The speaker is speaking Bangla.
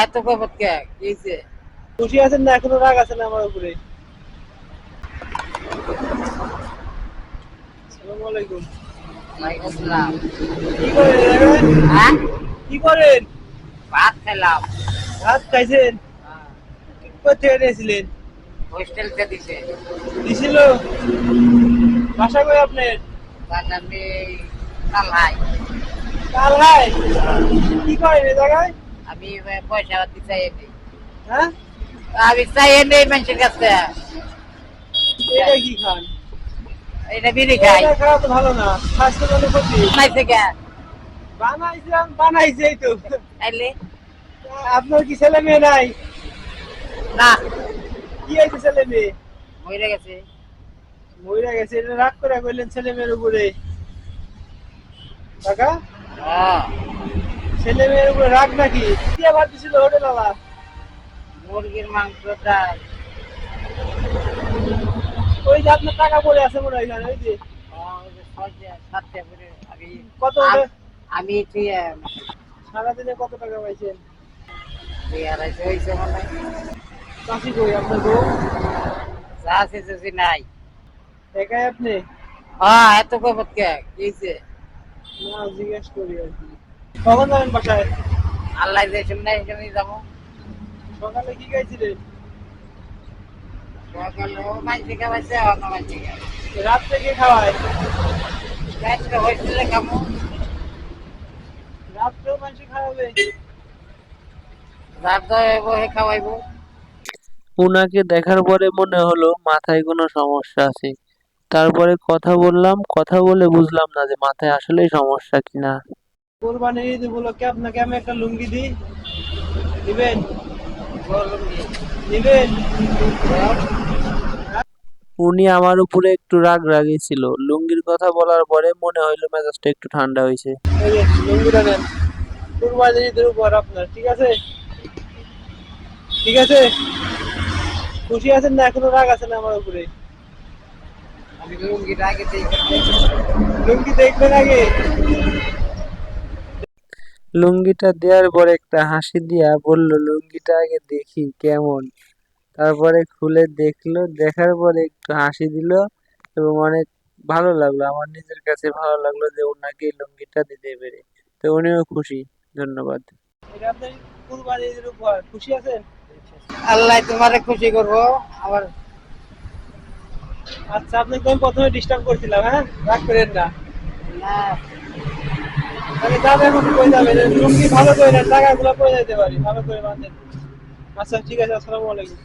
এত কইবত কে কি হইছে? খুশি আছেন না এখনো রাগ আছে না আমার উপরে? আসসালামু আলাইকুম। ওয়ালাইকুম আসসালাম। কি করেন এলাকায়? হ্যাঁ, কি করেন? ভাত খেলাম। ভাত খাইছেন? কোথায় এনেছিলেন? হোস্টেল তে দিছে। দিছিল? বাসা কই আপনার? তার আমি কালাই। কাল হাই? কি করেন এই জায়গায়? আমি পয়সা দিতে চাই নেই। হ্যাঁ? আমি চাই নেই মানুষের কাছে। এটা কি খান? এটা বিড়ি খাই। এটা খাওয়া তো ভালো না, স্বাস্থ্যের জন্য ক্ষতি। বানাইছে কে? বানাইছিলাম, বানাইছেই তো। তাইলে আপনার কি ছেলে মেয়ে নাই? না, কি হয়েছে ছেলে মেয়ে? মরে গেছে। মইরা গেছে, এটা রাগ করে কইলেন ছেলে মেয়ের উপরে? কাকা, হ্যাঁ, ছেলে মেয়ের উপরে রাগ নাকি? কি আবার দিছিল হোটেল ওয়ালা? মুরগির মাংস ডাল। ওই যে আপনার টাকা পড়ে আছে মনে হয় এখানে, ওই যে সাতটা করে আমি কত আম- আমি ঠিক সারাদিনে কত টাকা পাইছেন? 2,200 হয়েছে মনে হয়। চাষি কই আপনার বউ? যা আছে যদি নাই। একাই আপনি? এত কইবত কে কি হইছে? না, জিজ্ঞেস করি আর কি। কখন যাবেন বাসায়? আল্লাহ যে শুনে শুনে যাবো। সকালে কি খাইছিলেন? সকালে ও মাঝে খাওয়াইছে, অন্য মাঝে রাত্রে কে খাওয়ায়? রাত্রে হোস্টেলে খাবো। রাত্রেও মানুষ খাওয়াবে? যার তো বহে খাওয়াইবো। উনাকে দেখার পরে মনে হলো মাথায় কোনো সমস্যা আছে। তারপরে কথা বললাম, কথা বলে বুঝলাম না যে মাথায় আসলেই সমস্যা কিনা। কোরবানির ঈদ উপলক্ষে আপনাকে আমি একটা লুঙ্গি দিই, দিবেন? দিবেন? উনি আমার উপরে একটু রাগী ছিল। লুঙ্গির কথা বলার পরে মনে হইলো মেজাজটা একটু ঠান্ডা হয়েছে। এই যে লুঙ্গিটা নেন, কোরবানির ঈদের উপর আপনার, ঠিক আছে? ঠিক আছে? খুশি আছেন না এখনো রাগ আছে না আমার উপরে? আমি লুঙ্গিটা আগে দেখে লুঙ্গি দেখবেন আগে? লুঙ্গিটা দেওয়ার পরে একটা হাসি দিয়া বলল, লুঙ্গিটা আগে দেখি কেমন। তারপরে খুলে দেখলো, দেখার পরে একটু হাসি দিল এবং অনেক ভালো লাগলো। আমার নিজের কাছে ভালো লাগলো যে ওনাকে এই লুঙ্গিটা দিতে পেরে। তো উনিও খুশি। ধন্যবাদ। এটা আপনার কুরবানির ঈদের উপহার, খুশি আছেন? আল্লাহ তোমারে খুশি করবো আমার। আচ্ছা, আপনাকে আমি প্রথমে ডিস্টার্ব করছিলাম, হ্যাঁ, রাগ করেন না। না, তাহলে যাবে এখন কই যাবেন? লুঙ্গি ভালো করে নেন, টাকাগুলো কই যেতে পারি, ভালো করে বাঁধেন। আচ্ছা ঠিক আছে, আসসালামু আলাইকুম।